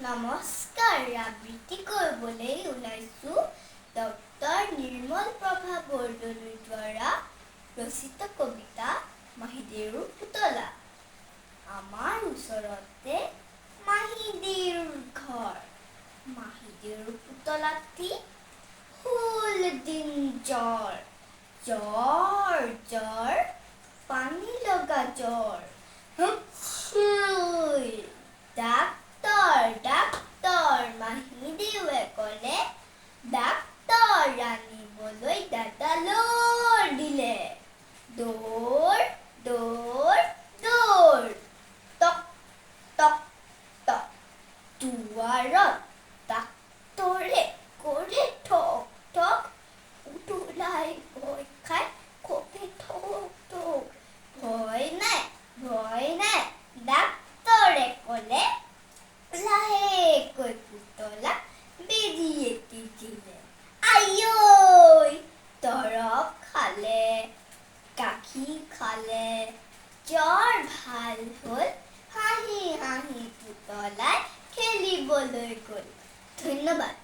নমস্কাৰ আবৃত্তি কৰিবলৈ ওলাইছো ডক্টৰ নিৰ্মল প্ৰভা বৰদলৈৰ দ্বাৰা ৰচিত কবিতা মাহীদেউৰ পুতলা। আমাৰ ওচৰতে মাহীদেউৰ ঘৰ। মাহীদেউৰ পুতলাটি হ'ল দিন জ্বৰ, জ্বৰ জ্বৰ পানী লগা জ্বৰ। ডাক্তৰ মাহীদেউৱে ক'লে, ডাক্তৰ আনিবলৈ দাদালৰ দিলে। দৌৰ দৌৰ দৌৰ টক টক টক দুৱাৰত ডাক্তৰে কৰে ঠক ঠক। পুতলাই ভয় খাই কপে ঠক ঠক। ভয় নাই ডাক্তৰে ক'লে, লাহেকৈ পুতলা বেজী এটি দিলে। আইঐ দৰৱ খালে, গাখীৰ খালে, জ্বৰ ভাল হ'ল। হাঁহি হাঁহি পুতলাই খেলিবলৈ গ'ল। ধন্যবাদ।